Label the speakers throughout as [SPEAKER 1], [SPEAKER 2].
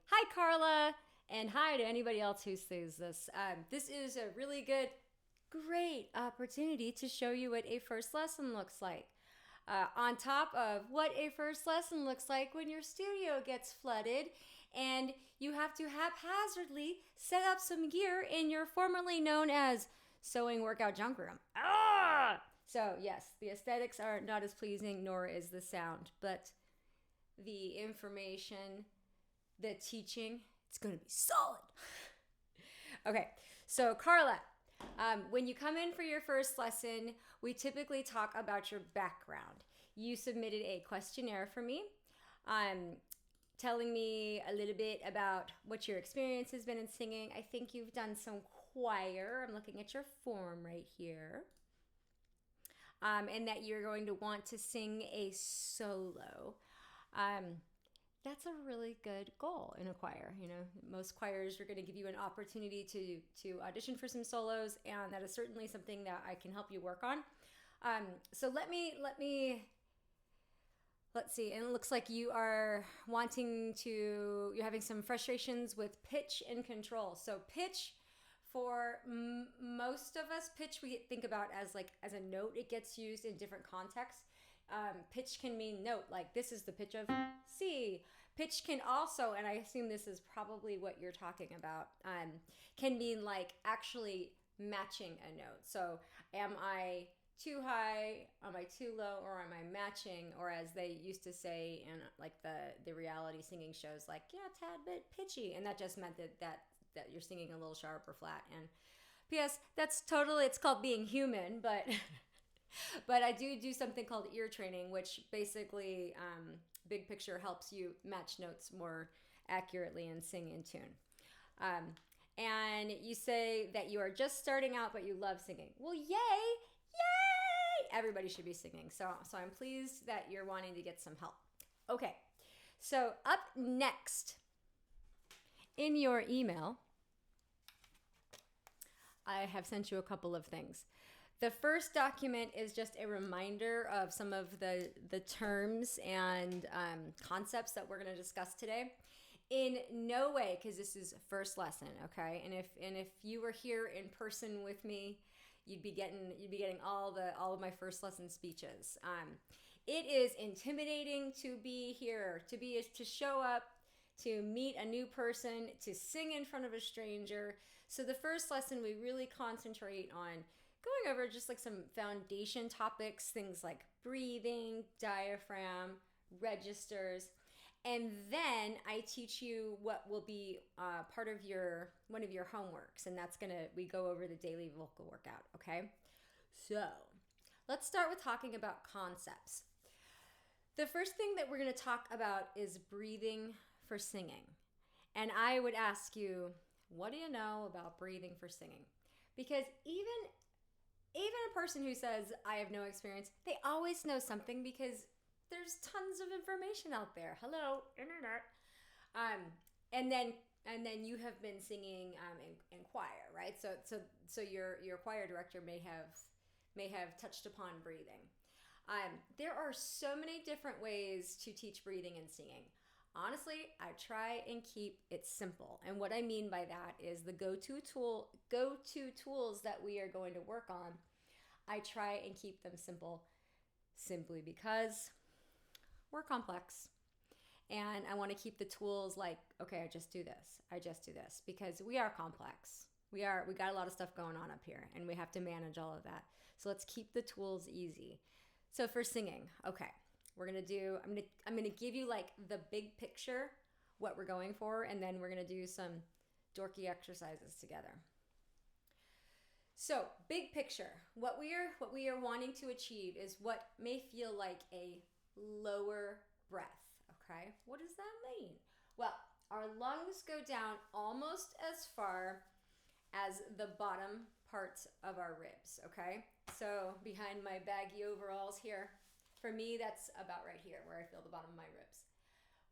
[SPEAKER 1] Hi, Carla, and hi to anybody else who sees this. This is a really good, great opportunity to show you what a first lesson looks like. On top of what a first lesson looks like when your studio gets flooded and you have to haphazardly set up some gear in your formerly known as sewing workout junk room. So, yes, the aesthetics are not as pleasing, nor is the sound, but the information, the teaching, it's going to be solid. Okay, so Carla, when you come in for your first lesson, we typically talk about your background. You submitted a questionnaire for me, telling me a little bit about what your experience has been in singing. I think you've done some choir. I'm looking at your form right here. And that you're going to want to sing a solo. That's a really good goal in a choir. You know, most choirs are going to give you an opportunity to audition for some solos, and that is certainly something that I can help you work on. So let's see. And it looks like you are you're having some frustrations with pitch and control. So pitch, for most of us, pitch we think about as a note. It gets used in different contexts. Pitch can mean note, like this is the pitch of C. Pitch can also, and I assume this is probably what you're talking about, can mean like actually matching a note. So am I too high, am I too low, or am I matching? Or as they used to say in like the reality singing shows, like, yeah, a tad bit pitchy. And that just meant that you're singing a little sharp or flat. And P.S., it's called being human, but but I do something called ear training, which basically, big picture, helps you match notes more accurately and sing in tune. And you say that you are just starting out, but you love singing. Well, yay! Everybody should be singing. So I'm pleased that you're wanting to get some help. Okay, so up next in your email, I have sent you a couple of things. The first document is just a reminder of some of the terms and concepts that we're going to discuss today. In no way, because this is first lesson, okay? And if you were here in person with me, you'd be getting all of my first lesson speeches. It is intimidating to be here, to show up, to meet a new person, to sing in front of a stranger. So the first lesson, we really concentrate on going over just like some foundation topics, things like breathing, diaphragm, registers. And then I teach you what will be part of one of your homeworks. And we go over the daily vocal workout, okay? So let's start with talking about concepts. The first thing that we're going to talk about is breathing for singing. And I would ask you, what do you know about breathing for singing? Because even a person who says, I have no experience, they always know something because there's tons of information out there. Hello, internet. And then you have been singing in choir, right? So your choir director may have touched upon breathing. There are so many different ways to teach breathing and singing. Honestly, I try and keep it simple. And what I mean by that is the go-to tools that we are going to work on, I try and keep them simple simply because we're complex. And I want to keep the tools like, okay, I just do this because we are complex. We got a lot of stuff going on up here and we have to manage all of that. So let's keep the tools easy. So for singing, okay. I'm gonna give you like the big picture, what we're going for, and then we're gonna do some dorky exercises together. So big picture, what we are wanting to achieve is what may feel like a lower breath. Okay, what does that mean? Well, our lungs go down almost as far as the bottom parts of our ribs. Okay, so behind my baggy overalls here. For me, that's about right here where I feel the bottom of my ribs.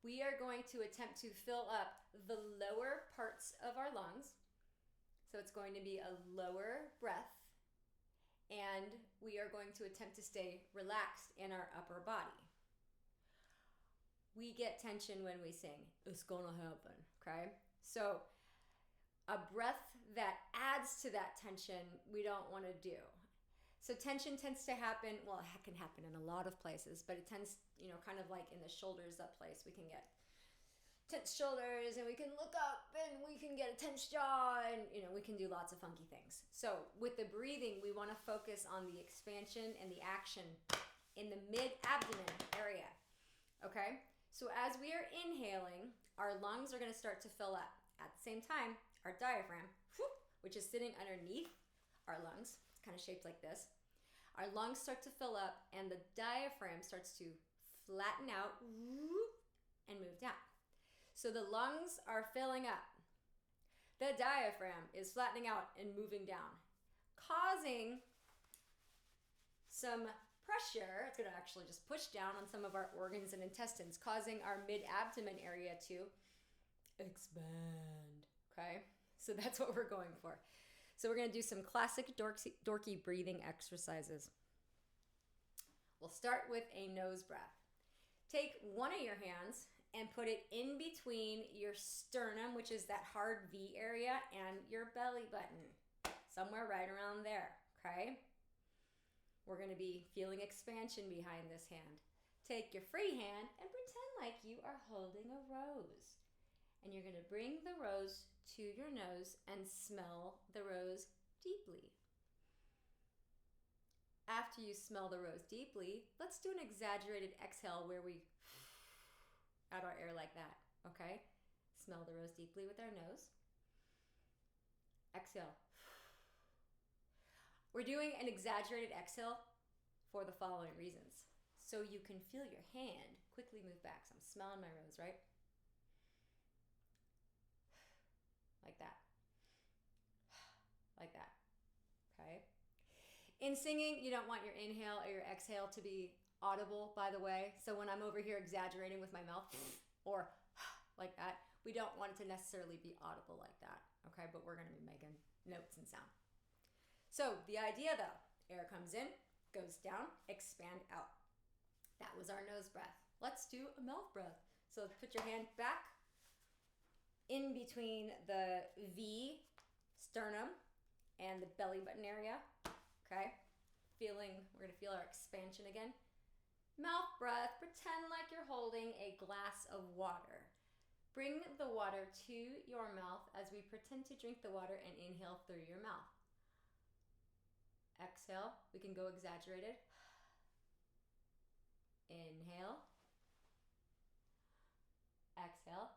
[SPEAKER 1] We are going to attempt to fill up the lower parts of our lungs. So it's going to be a lower breath. And we are going to attempt to stay relaxed in our upper body. we get tension when we sing. It's gonna happen, okay? So a breath that adds to that tension, we don't want to do. So tension tends to happen, well, it can happen in a lot of places, but it tends, kind of like in the shoulders up place. We can get tense shoulders and we can look up and we can get a tense jaw and, we can do lots of funky things. So with the breathing, we want to focus on the expansion and the action in the mid-abdomen area, okay? So as we are inhaling, our lungs are going to start to fill up. At the same time, our diaphragm, which is sitting underneath our lungs, kind of shaped like this, our lungs start to fill up and the diaphragm starts to flatten out and move down. So the lungs are filling up. The diaphragm is flattening out and moving down, causing some pressure. It's going to actually just push down on some of our organs and intestines, causing our mid-abdomen area to expand, okay? So that's what we're going for. So we're going to do some classic dorky breathing exercises. We'll start with a nose breath. Take one of your hands and put it in between your sternum, which is that hard V area, and your belly button, somewhere right around there, okay? We're going to be feeling expansion behind this hand. Take your free hand and pretend like you are holding a rose. And you're going to bring the rose to your nose and smell the rose deeply. After you smell the rose deeply, let's do an exaggerated exhale where we out our air like that, okay? Smell the rose deeply with our nose. Exhale. We're doing an exaggerated exhale for the following reasons. So you can feel your hand quickly move back. So I'm smelling my rose, right? Like that. Like that. Okay? In singing, you don't want your inhale or your exhale to be audible, by the way. So when I'm over here exaggerating with my mouth or like that, we don't want it to necessarily be audible like that. Okay? But we're going to be making notes and sound. So the idea though, air comes in, goes down, expand out. That was our nose breath. Let's do a mouth breath. So put your hand back in between the V, sternum, and the belly button area. Okay? We're going to feel our expansion again. Mouth breath, pretend like you're holding a glass of water. Bring the water to your mouth as we pretend to drink the water and inhale through your mouth. Exhale, we can go exaggerated. Inhale. Exhale.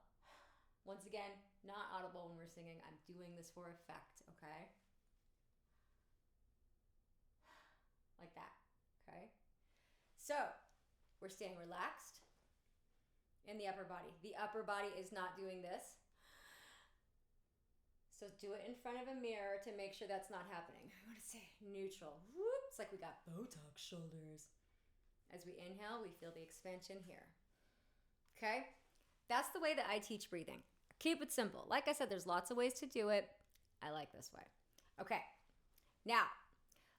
[SPEAKER 1] Once again, not audible when we're singing. I'm doing this for effect, okay? Like that, okay? So, we're staying relaxed in the upper body. The upper body is not doing this. So do it in front of a mirror to make sure that's not happening. I want to say neutral. Whoop, it's like we got Botox shoulders. As we inhale, we feel the expansion here. Okay? That's the way that I teach breathing. Keep it simple. Like I said, there's lots of ways to do it. I like this way. Okay. Now,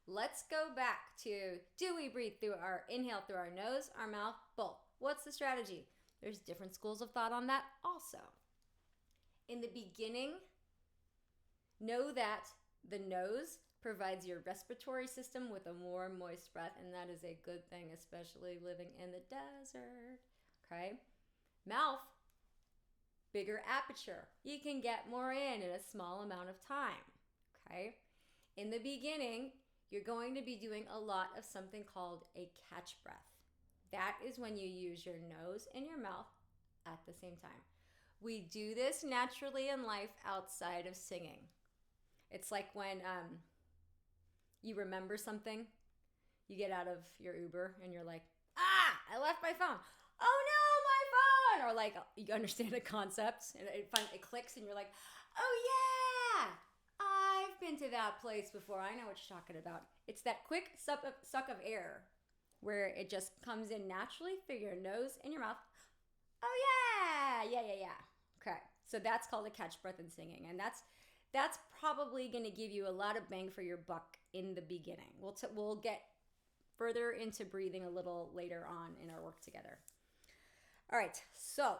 [SPEAKER 1] let's go back to, do we breathe through our inhale through our nose, our mouth, both? What's the strategy? There's different schools of thought on that also. In the beginning, know that the nose provides your respiratory system with a more moist breath, and that is a good thing, especially living in the desert, okay? Mouth, bigger aperture. You can get more in a small amount of time, okay? In the beginning, you're going to be doing a lot of something called a catch breath. That is when you use your nose and your mouth at the same time. We do this naturally in life outside of singing. It's like when you remember something, you get out of your Uber and you're like, I left my phone. Oh no, my phone! Or like you understand a concept and it clicks and you're like, oh yeah, I've been to that place before. I know what you're talking about. It's that quick suck of air where it just comes in naturally through your nose and your mouth. Oh yeah. Okay, so that's called a catch breath in singing, and that's probably going to give you a lot of bang for your buck in the beginning. We'll get further into breathing a little later on in our work together. All right, so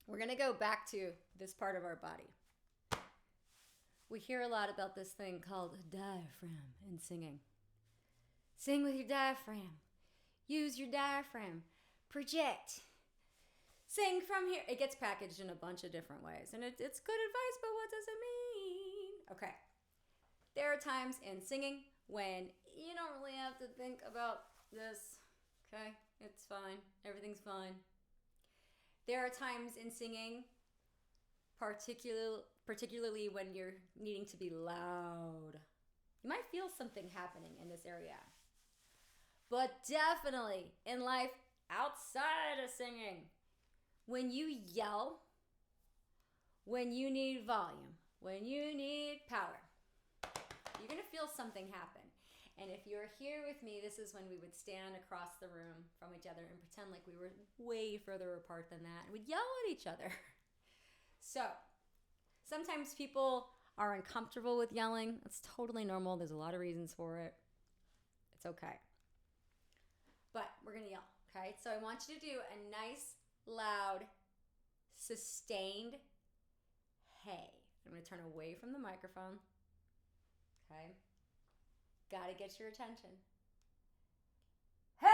[SPEAKER 1] we're going to go back to this part of our body. We hear a lot about this thing called diaphragm in singing. Sing with your diaphragm. Use your diaphragm. Project. Sing from here. It gets packaged in a bunch of different ways. And it's good advice, but what does it mean? Okay. There are times in singing when you don't really have to think about this. Okay? It's fine. Everything's fine. There are times in singing, particularly when you're needing to be loud. You might feel something happening in this area. But definitely in life outside of singing, when you yell, when you need volume, when you need power, you're going to feel something happen. And if you're here with me, this is when we would stand across the room from each other and pretend like we were way further apart than that. And we'd yell at each other. So sometimes people are uncomfortable with yelling. That's totally normal. There's a lot of reasons for it. It's okay. But we're going to yell, okay? So I want you to do a nice, loud, sustained hey. I'm going to turn away from the microphone. Okay? Got to get your attention. Hey!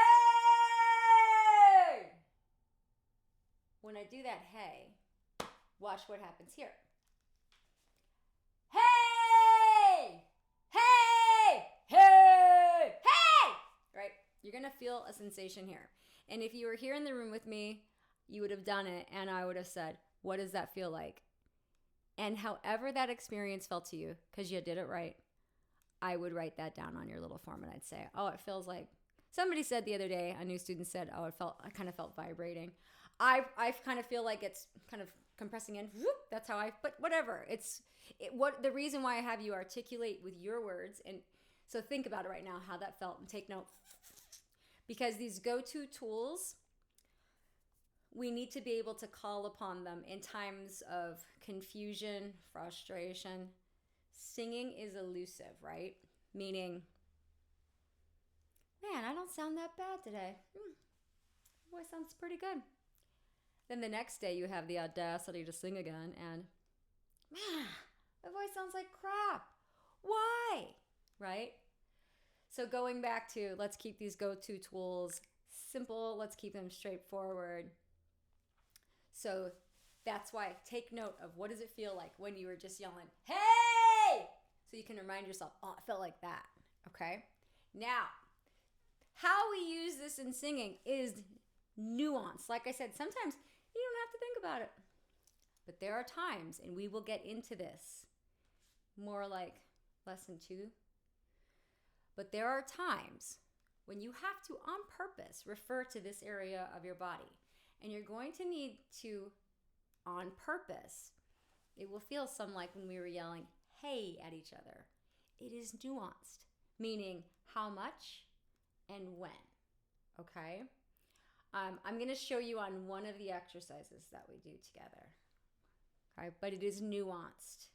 [SPEAKER 1] When I do that hey, watch what happens here. Hey! Hey! Hey! Hey! Right? You're going to feel a sensation here. And if you were here in the room with me, you would have done it and I would have said, what does that feel like? And however that experience felt to you, because you did it right, I would write that down on your little form and I'd say, oh, it feels like, somebody said the other day, a new student said, oh, I kind of felt vibrating. I kind of feel like it's kind of compressing in. Whoop, that's how but whatever. The reason why I have you articulate with your words, and so think about it right now, how that felt, and take note. Because these go-to tools, we need to be able to call upon them in times of confusion, frustration. Singing is elusive, right? Meaning, man, I don't sound that bad today. My voice sounds pretty good. Then the next day you have the audacity to sing again and, man, my voice sounds like crap. Why? Right? So going back to, let's keep these go-to tools simple. Let's keep them straightforward. So that's why take note of what does it feel like when you were just yelling, hey! So you can remind yourself, oh, it felt like that. Okay? Now, how we use this in singing is nuance. Like I said, sometimes you don't have to think about it. But there are times, and we will get into this more like lesson 2. But there are times when you have to, on purpose, refer to this area of your body. And you're going to need to, on purpose, it will feel some like when we were yelling, hey, at each other. It is nuanced, meaning how much and when, okay? I'm going to show you on one of the exercises that we do together, okay? But it is nuanced,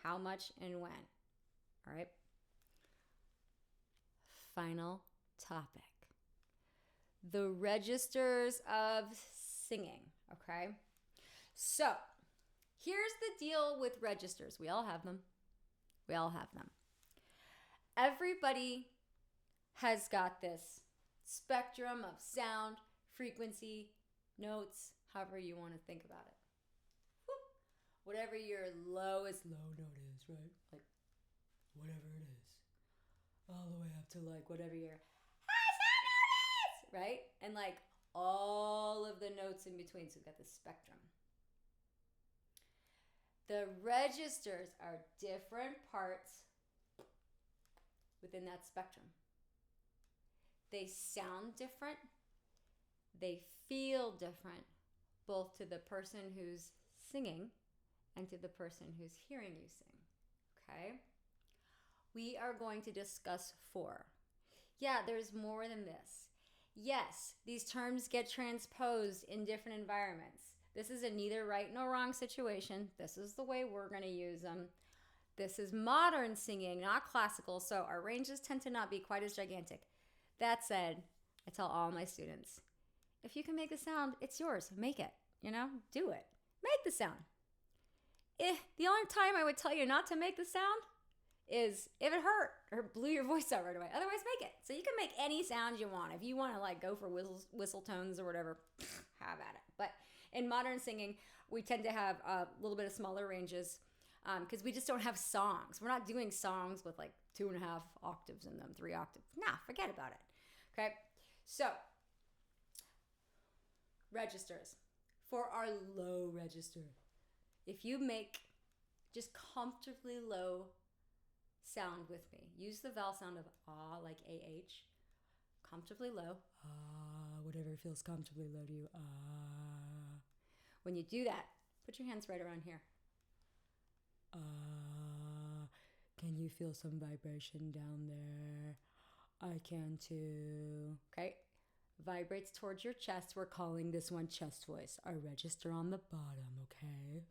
[SPEAKER 1] how much and when, all right? Final topic. The registers of singing, okay? So, here's the deal with registers. We all have them. We all have them. Everybody has got this spectrum of sound, frequency, notes, however you want to think about it. Whoop. Whatever your lowest low note is, right? Like, whatever it is. All the way up to like whatever your highest note is, right? And like all of the notes in between. So we've got the spectrum. The registers are different parts within that spectrum. They sound different. They feel different, both to the person who's singing and to the person who's hearing you sing. Okay? We are going to discuss 4. Yeah, there's more than this. Yes, these terms get transposed in different environments. This is a neither right nor wrong situation. This is the way we're going to use them. This is modern singing, not classical, so our ranges tend to not be quite as gigantic. That said, I tell all my students, If you can make the sound, it's yours. Make it, do it. Make the sound. The only time I would tell you not to make the sound is if it hurt or blew your voice out right away. Otherwise, make it. So you can make any sound you want. If you want to like go for whistle tones or whatever, have at it. But in modern singing, we tend to have a little bit of smaller ranges because we just don't have songs. We're not doing songs with like 2.5 octaves in them, 3 octaves. Nah, forget about it. Okay, so registers. For our low register, if you make just comfortably low sound with me, use the vowel sound of ah, like AH, comfortably low, ah, whatever feels comfortably low to you, ah. When you do that, put your hands right around here. Can you feel some vibration down there? I can too. Okay. Vibrates towards your chest. We're calling this one chest voice. Our register on the bottom, okay?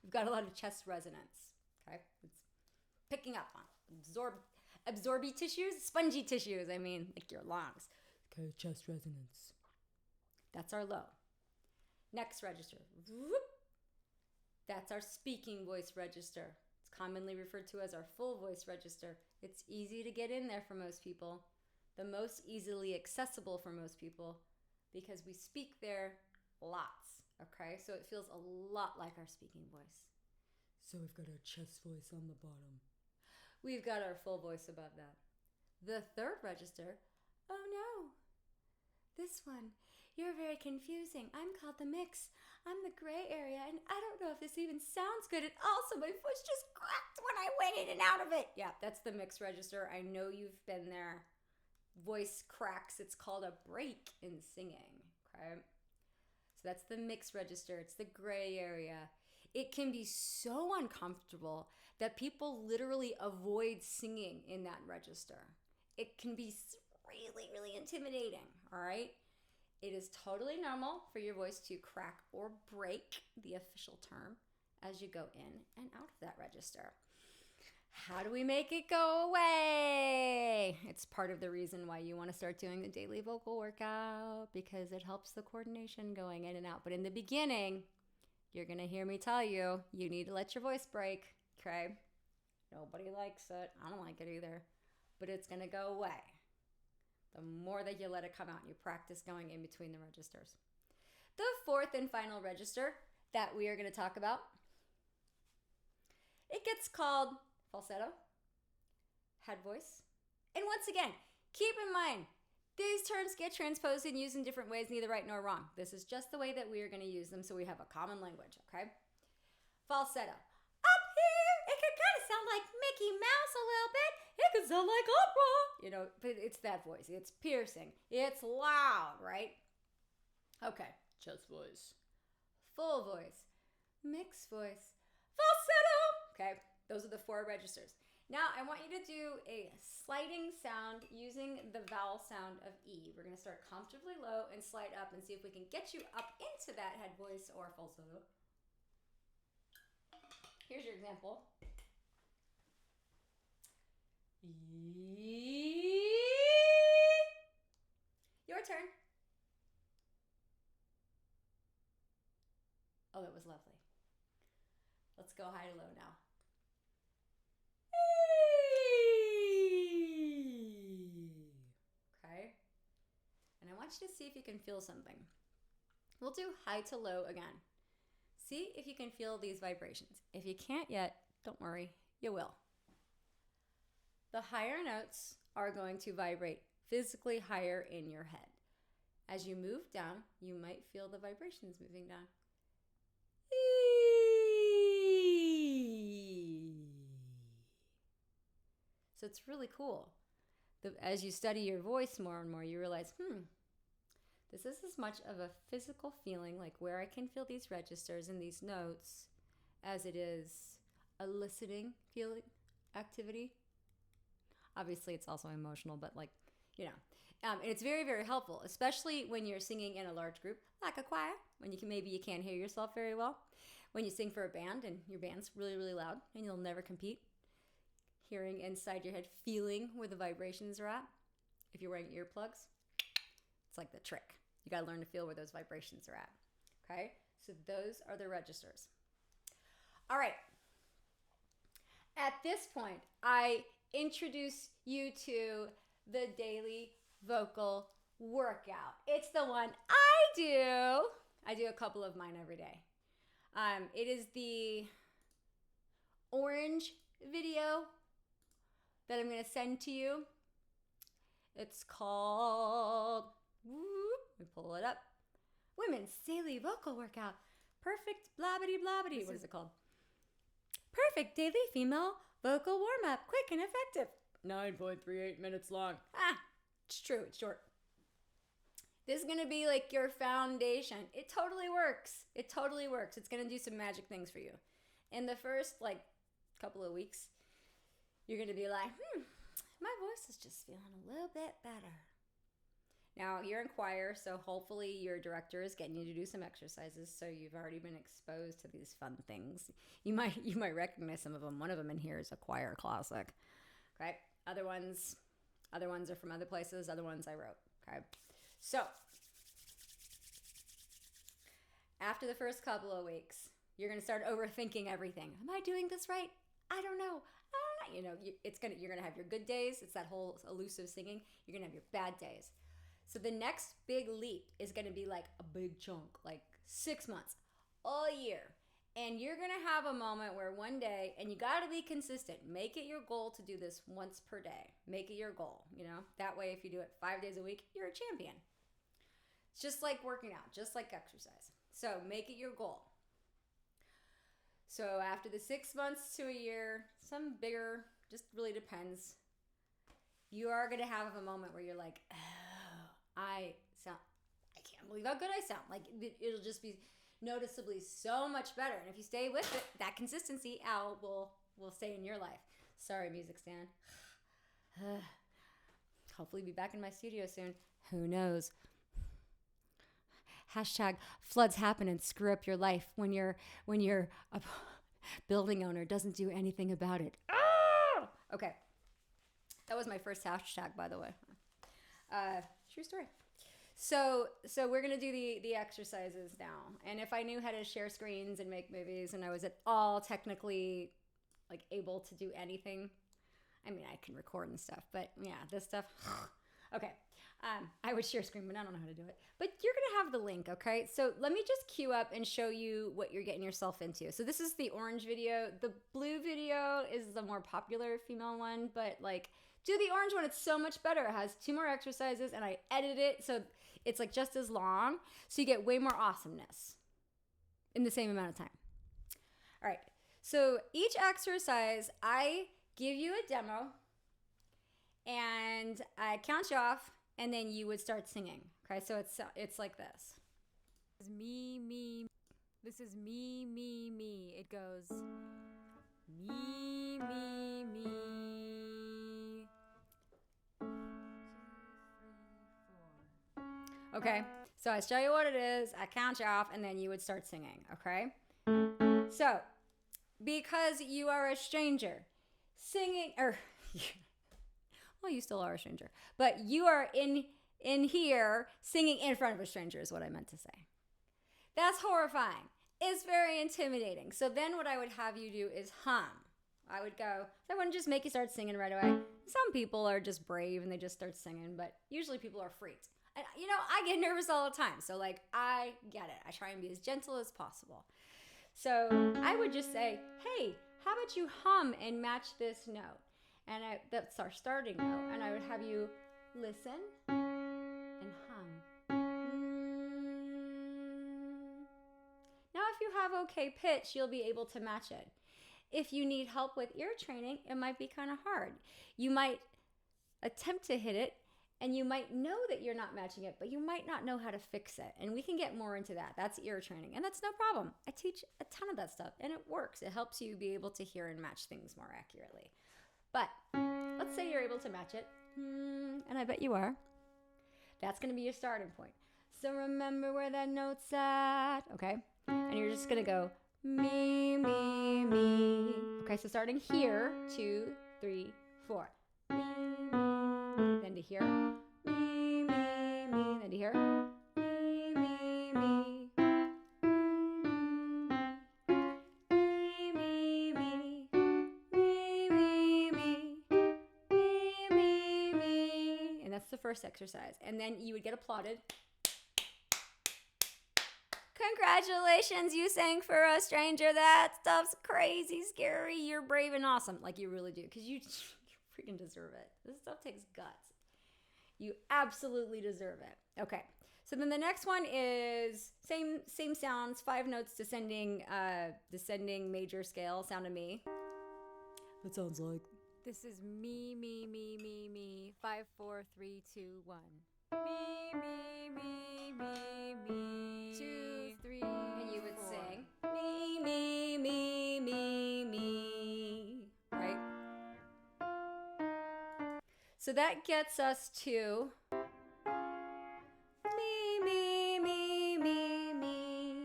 [SPEAKER 1] We've got a lot of chest resonance, okay? It's picking up on absorby tissues, spongy tissues, like your lungs. Okay, chest resonance. That's our low. Next register. That's our speaking voice register. It's commonly referred to as our full voice register. It's easy to get in there for most people. The most easily accessible for most people because we speak there lots, okay? So it feels a lot like our speaking voice. So we've got our chest voice on the bottom. We've got our full voice above that. The third register, oh no, this one, you're very confusing. I'm called the mix. I'm the gray area, and I don't know if this even sounds good. And also, my voice just cracked when I went in and out of it. Yeah, that's the mix register. I know you've been there. Voice cracks. It's called a break in singing, okay? So that's the mix register. It's the gray area. It can be so uncomfortable that people literally avoid singing in that register. It can be really, really intimidating, all right? It is totally normal for your voice to crack or break, the official term, as you go in and out of that register. How do we make it go away? It's part of the reason why you want to start doing the daily vocal workout, because it helps the coordination going in and out. But in the beginning, you're going to hear me tell you, you need to let your voice break, okay? Nobody likes it. I don't like it either. But it's going to go away the more that you let it come out and you practice going in between the registers. The fourth and final register that we are going to talk about, it gets called falsetto, head voice. And once again, keep in mind, these terms get transposed and used in different ways, neither right nor wrong. This is just the way that we are going to use them so we have a common language, okay? Falsetto. Up here, it can kind of sound like Mickey Mouse a little bit. It can sound like opera. But it's that voice. It's piercing. It's loud, right? Okay. Chest voice. Full voice. Mixed voice. Falsetto. Okay. Those are the 4 registers. Now, I want you to do a sliding sound using the vowel sound of E. We're going to start comfortably low and slide up and see if we can get you up into that head voice or falsetto. Here's your example. Your turn. Oh, that was lovely. Let's go high to low now. Okay. And I want you to see if you can feel something. We'll do high to low again. See if you can feel these vibrations. If you can't yet, don't worry, you will. The higher notes are going to vibrate physically higher in your head. As you move down, you might feel the vibrations moving down. So it's really cool. As you study your voice more and more, you realize, this is as much of a physical feeling, like where I can feel these registers and these notes, as it is a listening feeling activity. Obviously, it's also emotional, but and it's very, very helpful, especially when you're singing in a large group, like a choir, when maybe you can't hear yourself very well. When you sing for a band and your band's really, really loud and you'll never compete, hearing inside your head, feeling where the vibrations are at. If you're wearing earplugs, it's like the trick. You got to learn to feel where those vibrations are at. Okay? So those are the registers. All right. At this point, I introduce you to the daily vocal workout. It's the one I do. I do a couple of mine every day. It is the orange video that I'm going to send to you. It's called, let me pull it up, Women's Daily Vocal Workout. Perfect blabbity blabbity. What is it called? Perfect daily female vocal warm-up. Quick and effective. 9.38 minutes long. It's true. It's short. This is going to be like your foundation. It totally works. It totally works. It's going to do some magic things for you. In the first couple of weeks, you're going to be like, my voice is just feeling a little bit better. Now, you're in choir, so hopefully your director is getting you to do some exercises, so you've already been exposed to these fun things. You might recognize some of them. One of them in here is a choir classic. Okay? Other ones are from other places. Other ones I wrote. Okay? So, after the first couple of weeks, you're going to start overthinking everything. Am I doing this right? I don't know. You're going to have your good days. It's that whole elusive singing. You're going to have your bad days. So the next big leap is going to be like a big chunk, like 6 months, all year. And you're going to have a moment where one day, and you got to be consistent. Make it your goal to do this once per day. Make it your goal, That way, if you do it 5 days a week, you're a champion. It's just like working out, just like exercise. So make it your goal. So after the 6 months to a year, some bigger, just really depends. You are going to have a moment where you're like, I can't believe how good I sound. Like it'll just be noticeably so much better. And if you stay with it, that consistency will stay in your life. Sorry, music stand. Hopefully be back in my studio soon. Who knows? Hashtag floods happen and screw up your life when you're a building owner doesn't do anything about it. Okay. That was my first hashtag, by the way. True story. So we're going to do the exercises now. And if I knew how to share screens and make movies and I was at all technically able to do anything, I mean, I can record and stuff, but yeah, this stuff, okay. I would share screen, but I don't know how to do it. But you're going to have the link, okay? So let me just queue up and show you what you're getting yourself into. So this is the orange video. The blue video is the more popular female one, but do the orange one. It's so much better. It has 2 more exercises, and I edit it so it's just as long, so you get way more awesomeness in the same amount of time. All right. So each exercise, I give you a demo, and I count you off, and then you would start singing. Okay, so it's like this. This is me, me. This is me, me, me. It goes me, me, me. 2, 3, 4. Okay, so I show you what it is. I count you off, and then you would start singing. Okay. So, because you are a stranger, singing well, you still are a stranger, but you are in here singing in front of a stranger is what I meant to say. That's horrifying. It's very intimidating. So then what I would have you do is hum. I wouldn't just make you start singing right away. Some people are just brave and they just start singing, but usually people are freaked. And I get nervous all the time. So I get it. I try and be as gentle as possible. So I would just say, hey, how about you hum and match this note? And that's our starting note. And I would have you listen and hum. Now, if you have okay pitch, you'll be able to match it. If you need help with ear training, it might be kind of hard. You might attempt to hit it, and you might know that you're not matching it, but you might not know how to fix it. And we can get more into that. That's ear training, and that's no problem. I teach a ton of that stuff, and it works. It helps you be able to hear and match things more accurately. But let's say you're able to match it, and I bet you are. That's going to be your starting point. So remember where that note's at, okay? And you're just going to go me, me, me. Okay, so starting here, 2, 3, 4. Me, me, me. Then to here, me, me, me. Then to here, me, first exercise. And then you would get applauded. Congratulations, you sang for a stranger. That stuff's crazy, scary. You're brave and awesome. Like you really do, because you freaking deserve it. This stuff takes guts. You absolutely deserve it. Okay. So then the next one is same sounds, 5 notes, descending major scale, sound of me. That sounds like this is me, me, me, me, me. 5, 4, 3, 2, 1. Me, me, me, me, me. 2, 3. And you would 4. Sing me, me, me, me, me. Right? So that gets us to me, me, me, me, me.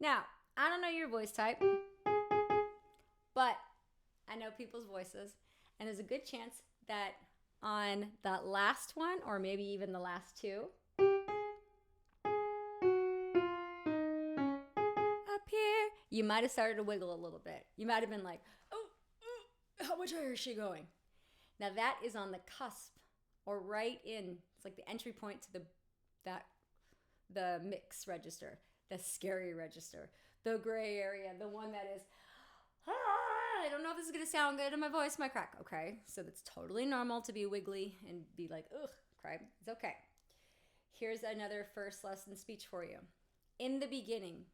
[SPEAKER 1] Now, I don't know your voice type, but I know people's voices, and there's a good chance that on that last one, or maybe even the last two, up here, you might have started to wiggle a little bit. You might have been like, oh, how much higher is she going? Now that is on the cusp, or right in, it's like the entry point to the mix register, the scary register, the gray area, the one that is, I don't know if this is going to sound good, and my voice might crack. Okay, so that's totally normal to be wiggly and be like, ugh, cry. It's okay. Here's another first lesson speech for you. In the beginning,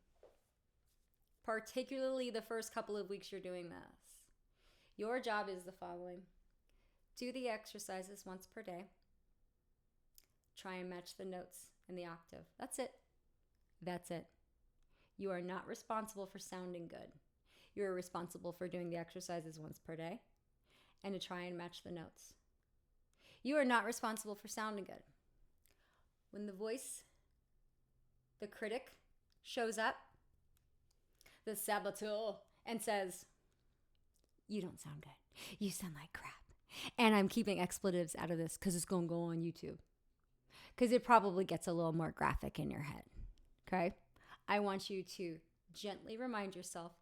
[SPEAKER 1] particularly the first couple of weeks you're doing this, your job is the following. Do the exercises once per day. Try and match the notes in the octave. That's it. That's it. You are not responsible for sounding good. You are responsible for doing the exercises once per day and to try and match the notes. You are not responsible for sounding good. When the voice, the critic, shows up, the saboteur, and says, you don't sound good. You sound like crap. And I'm keeping expletives out of this because it's going to go on YouTube. Because it probably gets a little more graphic in your head. Okay? I want you to gently remind yourself,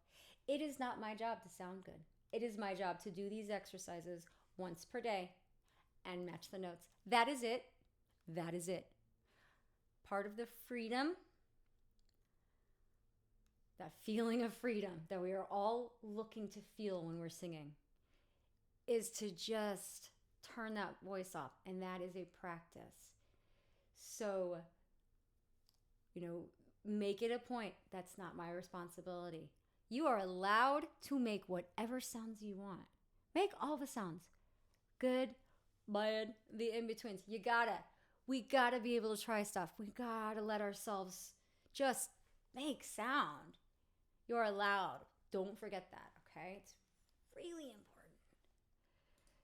[SPEAKER 1] it is not my job to sound good. It is my job to do these exercises once per day and match the notes. That is it. That is it. Part of the freedom, that feeling of freedom that we are all looking to feel when we're singing, is to just turn that voice off. And that is a practice. So, make it a point. That's not my responsibility. You are allowed to make whatever sounds you want. Make all the sounds. Good, bad, the in-betweens. We gotta be able to try stuff. We gotta let ourselves just make sound. You're allowed. Don't forget that, okay? It's really important.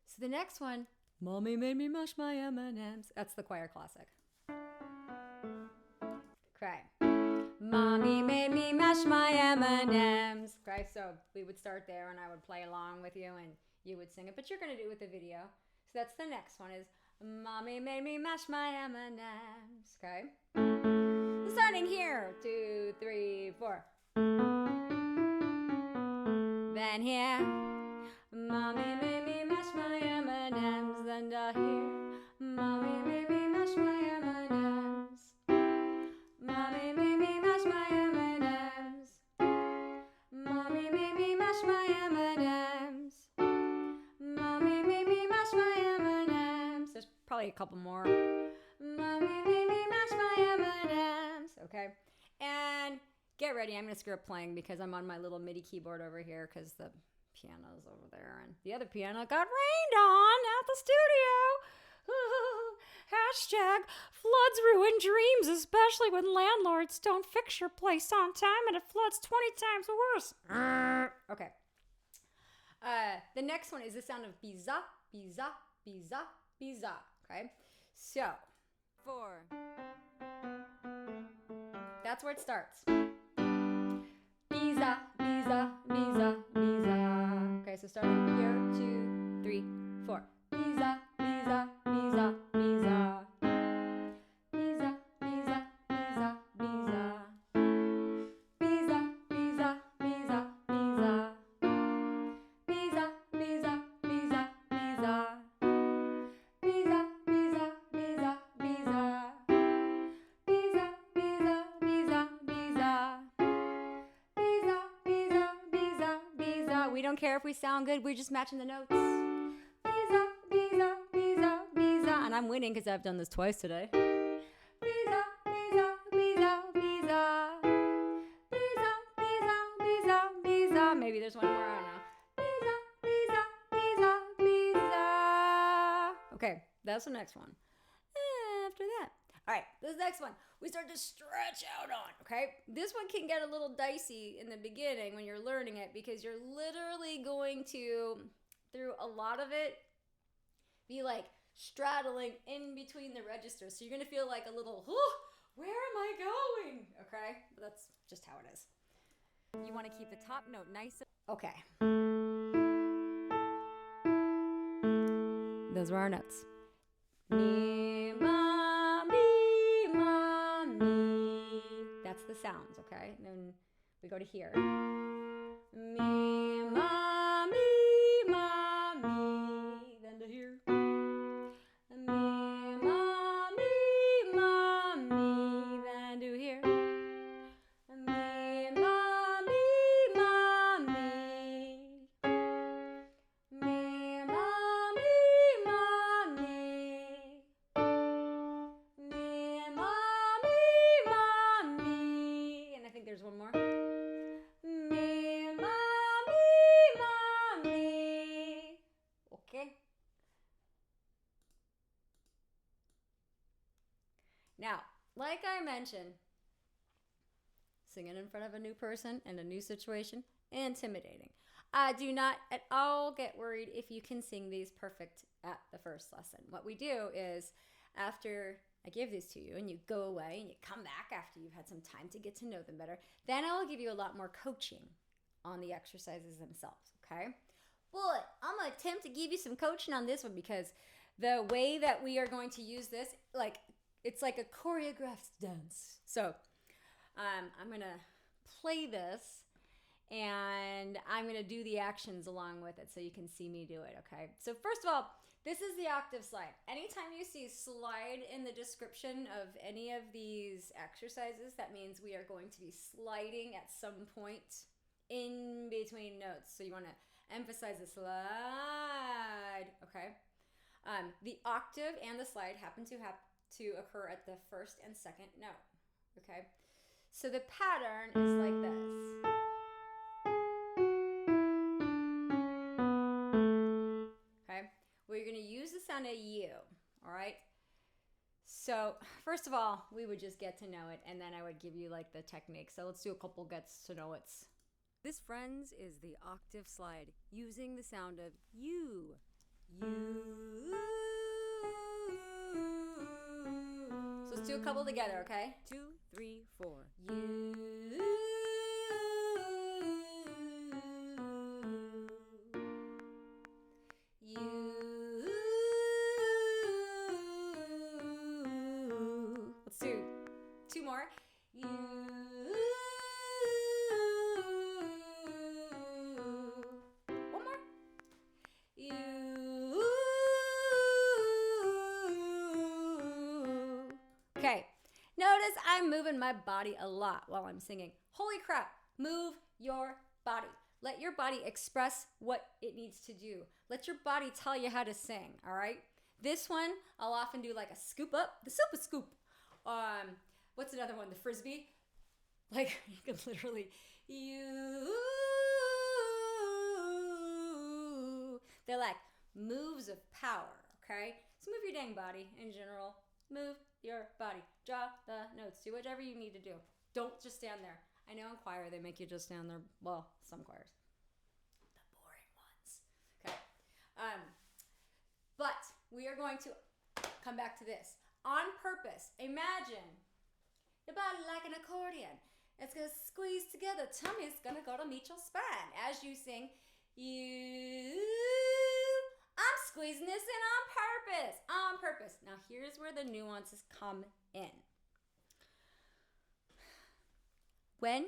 [SPEAKER 1] So the next one, Mommy made me mash my M&Ms. That's the choir classic. Okay. Mommy made me mash my M&Ms. Okay, so we would start there and I would play along with you and you would sing it, but you're going to do it with the video. So that's the next one is Mommy made me mash my M&Ms. Okay. Starting here, 2, 3, 4. Then here, Mommy made me mash my M&Ms. Then here, Mommy made me mash my M&Ms. Mommy made me mash my M&Ms. Mommy made me mash my M&Ms. Mommy made me mash my M&Ms. There's probably a couple more. Mommy made me mash my M&Ms. Okay. And get ready. I'm going to screw up playing because I'm on my little MIDI keyboard over here because the piano's over there. And the other piano got rained on at the studio. Hashtag floods ruin dreams, especially when landlords don't fix your place on time and it floods 20 times worse. Okay. The next one is the sound of biza, biza, biza, biza. Okay. So, 4. That's where it starts. Biza, biza, biza, biza. Okay, so starting here, 2, 3, 4. Biza, biza, biza, biza. Biza, biza, biza, biza. Biza, biza, biza, biza. Biza, biza, biza, biza. Biza, biza, We don't care if we sound good. We're just matching the notes. Visa, visa, visa, visa. And I'm winning because I've done this twice today. Visa, visa, visa, visa. Visa, visa, visa, visa. Maybe there's one more, I don't know. Visa, visa, visa, visa. Okay, that's the next one. After that. All right, this next one, we start to stretch out on, okay? This one can get a little dicey in the beginning when you're learning it because you're literally going to, through a lot of it, be like straddling in between the registers. So you're going to feel like a little, where am I going? Okay, but that's just how it is. You want to keep the top note nice. Okay. Those were our notes. Mi, ma, mi, ma, mi. That's the sounds, okay? And then we go to here. Mi, ma, mi, ma, mi. Then to here. Mi, ma, mi, ma, mi. Then to here. Mi, ma, mi, ma, mi. Mi, ma, mi, ma, mi. Mi, ma, mi, ma, mi. And I think there's one more. Mi, ma, mi, ma, mi. Okay. Now, like I mentioned, singing in front of a new person and a new situation, intimidating. Do not at all get worried if you can sing these perfect at the first lesson. What we do is after I give these to you and you go away and you come back after you've had some time to get to know them better, then I'll give you a lot more coaching on the exercises themselves, okay? But I'm going to attempt to give you some coaching on this one because the way that we are going to use this, it's like a choreographed dance. So I'm going to play this and I'm going to do the actions along with it so you can see me do it, okay? So first of all, this is the octave slide. Anytime you see slide in the description of any of these exercises, that means we are going to be sliding at some point in between notes. So you want to emphasize the slide, okay? The octave and the slide happen to occur at the first and second note, okay? So the pattern is like this. Okay? We're going to use the sound of U, all right? So first of all, we would just get to know it, and then I would give you like the technique. So let's do a couple gets to know it's. This, friends, is the octave slide using the sound of U. U. So let's do a couple together, okay? 2, 3, 4. You. You. Let's do 2 more. You. One more. You. Okay. Notice I'm moving my body a lot while I'm singing. Holy crap. Move your body. Let your body express what it needs to do. Let your body tell you how to sing, all right? This one, I'll often do like a scoop up, the super scoop. What's another one? The frisbee. Like you can literally, they're like moves of power, okay? So move your dang body in general. Move your body. Draw the notes. Do whatever you need to do. Don't just stand there. I know in choir they make you just stand there. Well, some choirs. The boring ones. Okay. But we are going to come back to this. On purpose, imagine your body like an accordion. It's going to squeeze together. Tummy's going to go to meet your spine. As you sing, I'm squeezing this in on purpose. On purpose. Now here's where the nuances come in. When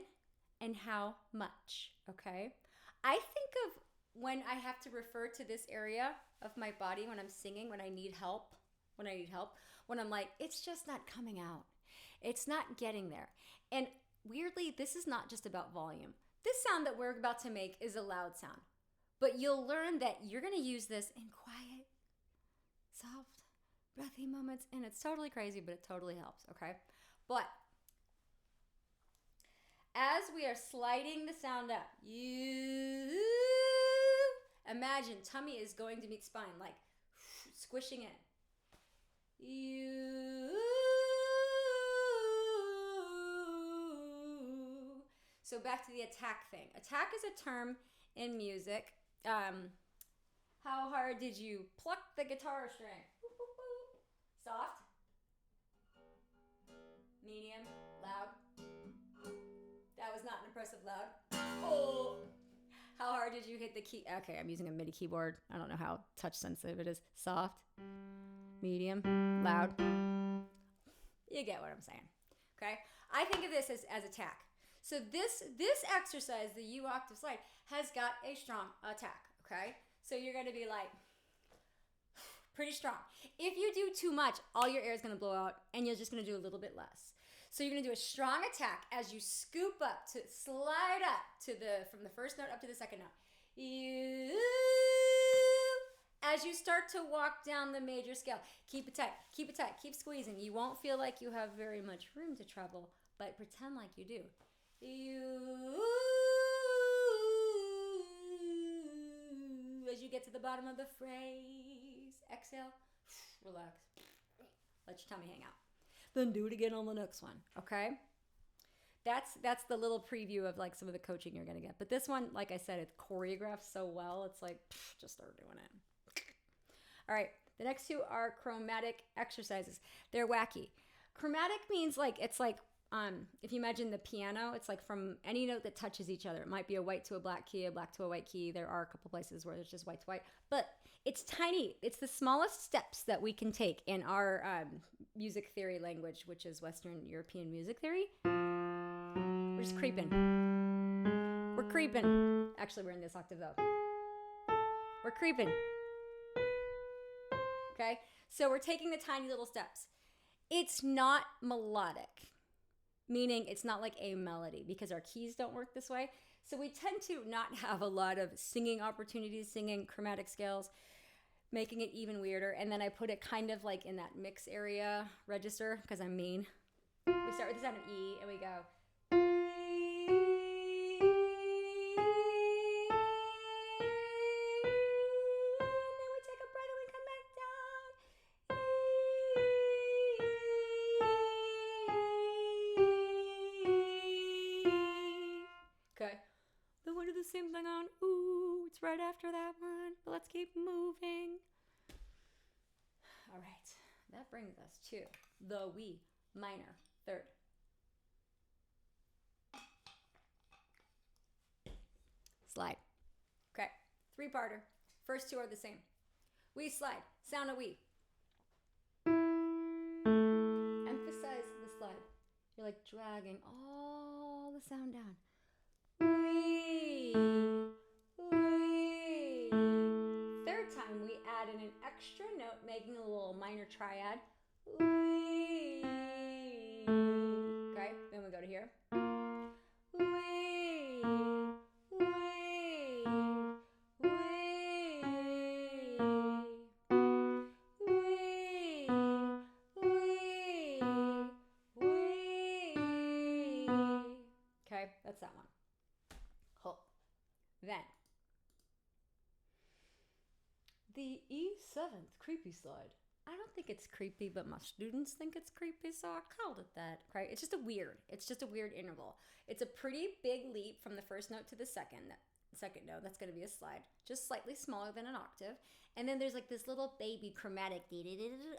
[SPEAKER 1] and how much, okay? I think of when I have to refer to this area of my body when I'm singing, when I need help, when I'm like, it's just not coming out. It's not getting there. And weirdly, this is not just about volume. This sound that we're about to make is a loud sound. But you'll learn that you're going to use this in quiet, soft, breathy moments. And it's totally crazy, but it totally helps, okay? But as we are sliding the sound up, you imagine tummy is going to meet spine, like squishing in. You. So back to the attack thing. Attack is a term in music. How hard did you pluck the guitar string? Soft? Medium? Loud? That was not an impressive loud. Oh! How hard did you hit the key? Okay, I'm using a MIDI keyboard. I don't know how touch sensitive it is. Soft? Medium? Loud? You get what I'm saying. Okay? I think of this as attack. So this exercise, the U octave slide, has got a strong attack, okay? So you're going to be like, pretty strong. If you do too much, all your air is going to blow out, and you're just going to do a little bit less. So you're going to do a strong attack as you scoop up to slide up to from the first note up to the second note. You, as you start to walk down the major scale, keep it tight, keep squeezing. You won't feel like you have very much room to travel, but pretend like you do. As you get to the bottom of the phrase, exhale, relax, let your tummy hang out. Then do it again on the next one, okay? That's the little preview of like some of the coaching you're gonna get. But this one, like I said, it's choreographed so well. It's like, just start doing it. All right, the next two are chromatic exercises. They're wacky. Chromatic means like, it's like, if you imagine the piano, it's like from any note that touches each other. It might be a white to a black key, a black to a white key. There are a couple places where it's just white to white, but it's tiny. It's the smallest steps that we can take in our music theory language, which is Western European music theory. We're just creeping. We're creeping. Actually, we're in this octave though. We're creeping. Okay? So we're taking the tiny little steps. It's not melodic. Meaning it's not like a melody because our keys don't work this way. So we tend to not have a lot of singing opportunities, singing chromatic scales, making it even weirder. And then I put it kind of like in that mix area register because I'm mean. We start with the sound of E and we go. Same thing on ooh, it's right after that one, but let's keep moving. All right, that brings us to the wee minor third. Slide. Okay, three-parter. First two are the same. We slide, sound a wee. Emphasize the slide. You're like dragging all the sound down. Wee, wee. Third time we add in an extra note, making a little minor triad. Wee. Okay, then we go to here. Wee, wee, wee, wee, wee, wee. Okay, that's that one. Then, the E7th creepy slide. I don't think it's creepy, but my students think it's creepy, so I called it that. Okay, it's just a weird interval. It's a pretty big leap from the first note to the second note. That's going to be a slide, just slightly smaller than an octave. And then there's like this little baby chromatic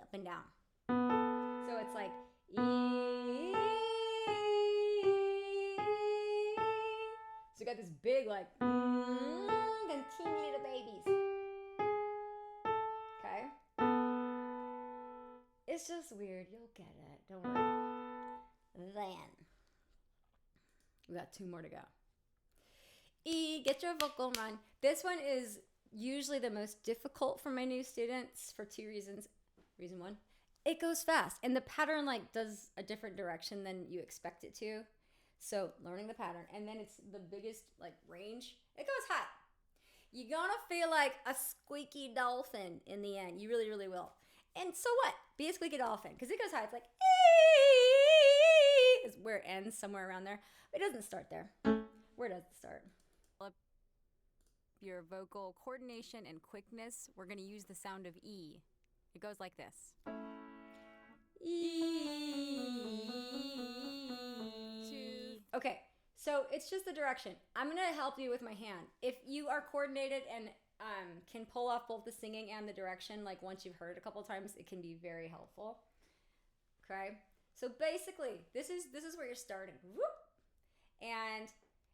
[SPEAKER 1] up and down. So it's like E. So you got this big, like, and teeny little babies. Okay? It's just weird. You'll get it. Don't worry. Then, we got two more to go. E, get your vocal run. This one is usually the most difficult for my new students for two reasons. Reason one, it goes fast. And the pattern, like, does a different direction than you expect it to. So learning the pattern, and then it's the biggest like range. It goes high. You're gonna feel like a squeaky dolphin in the end. You really, really will. And so what? Be a squeaky dolphin, because it goes high. It's like, is where it ends, somewhere around there. But it doesn't start there. Where does it start? Your vocal coordination and quickness, we're gonna use the sound of E. It goes like this. E. Okay, so it's just the direction. I'm gonna help you with my hand. If you are coordinated and can pull off both the singing and the direction, like once you've heard it a couple times, it can be very helpful. Okay, so basically, this is where you're starting. Whoop. And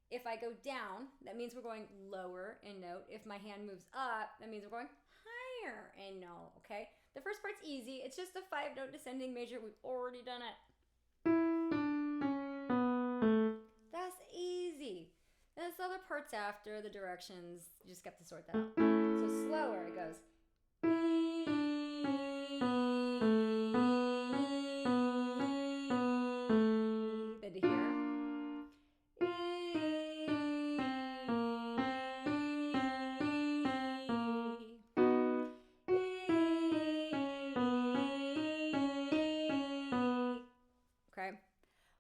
[SPEAKER 1] if I go down, that means we're going lower in note. If my hand moves up, that means we're going higher in note, okay? The first part's easy. It's just a 5-note descending major. We've already done it. That's easy. There's other parts after, the directions. You just got to sort that out. So slower, it goes. Then to here.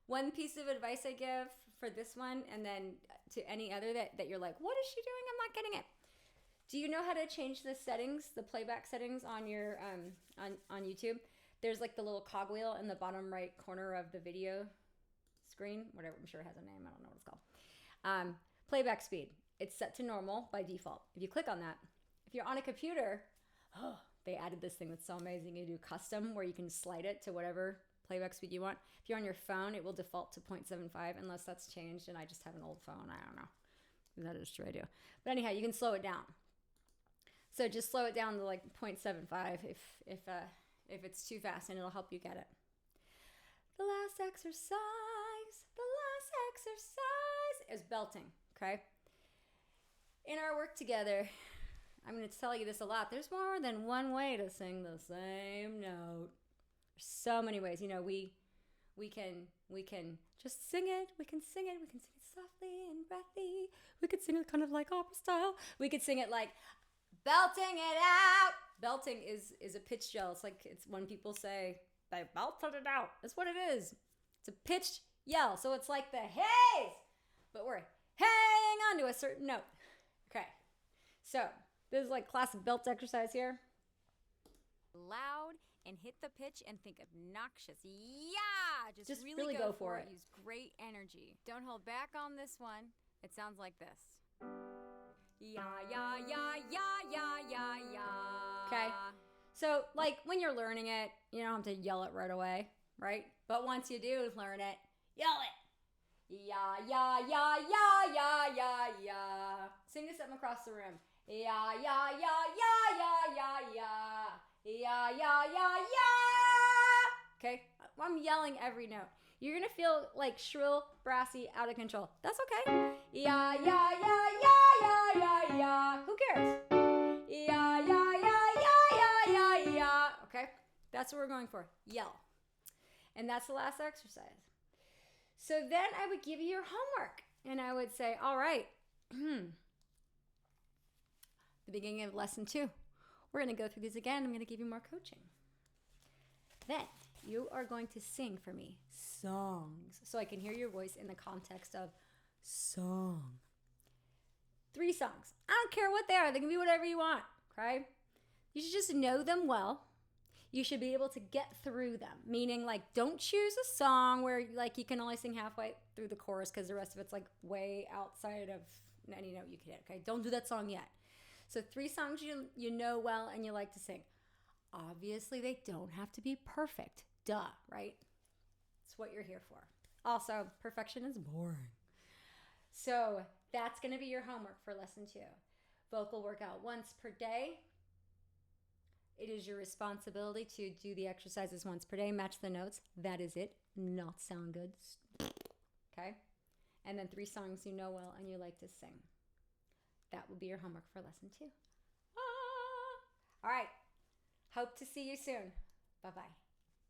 [SPEAKER 1] One piece of advice I give for this one, and then to any other that you're like, what is she doing? I'm not getting it. Do you know how to change the settings, the playback settings on your on YouTube? There's like the little cogwheel in the bottom right corner of the video screen, whatever. I'm sure it has a name. I don't know what it's called. Playback speed. It's set to normal by default. If you click on that, if you're on a computer, they added this thing that's so amazing. You do custom where you can slide it to whatever playback speed you want. If you're on your phone, it will default to 0.75 unless that's changed, and I just have an old phone. I don't know. That is true, I do. But anyhow, you can slow it down. So just slow it down to like 0.75 if it's too fast, and it'll help you get it. The last exercise is belting, okay? In our work together, I'm going to tell you this a lot. There's more than one way to sing the same note. So many ways. You know, we can just sing it. We can sing it softly and breathy. We could sing it kind of like opera style. We could sing it like belting it out. Belting is a pitch yell. It's when people say they belted it out. That's what it is. It's a pitched yell. So it's like the haze, but we're hanging on to a certain note. Okay. So this is like classic belt exercise here. Loud. And hit the pitch and think obnoxious. Yeah! Just really go for it. Use great energy. Don't hold back on this one. It sounds like this. Yeah, yeah, yeah, yeah, yeah, yeah, yeah. Okay? So, like, when you're learning it, you don't have to yell it right away, right? But once you do learn it, yell it. Yeah, yeah, yeah, yeah, yeah, yeah, yeah. Sing this up across the room. Yeah, yeah, yeah, yeah, yeah, yeah, yeah. Yeah, yeah, yeah, yeah. Okay? I'm yelling every note. You're going to feel like shrill, brassy, out of control. That's okay. Yeah, yeah, yeah, yeah, yeah, yeah, yeah. Who cares? Yeah, yeah, yeah, yeah, yeah, yeah, yeah. Okay? That's what we're going for. Yell. And that's the last exercise. So then I would give you your homework. And I would say, all right, the beginning of lesson 2. We're going to go through these again. I'm going to give you more coaching. Then you are going to sing for me songs so I can hear your voice in the context of song. 3 songs. I don't care what they are. They can be whatever you want, okay? You should just know them well. You should be able to get through them, meaning like don't choose a song where like you can only sing halfway through the chorus because the rest of it's like way outside of any note you can hit, okay? Don't do that song yet. So 3 songs you know well and you like to sing. Obviously, they don't have to be perfect. Duh, right? It's what you're here for. Also, perfection is boring. So that's going to be your homework for lesson 2. Vocal workout once per day. It is your responsibility to do the exercises once per day. Match the notes. That is it. Not sound good. Okay? And then 3 songs you know well and you like to sing. That will be your homework for lesson 2. All right. Hope to see you soon. Bye-bye.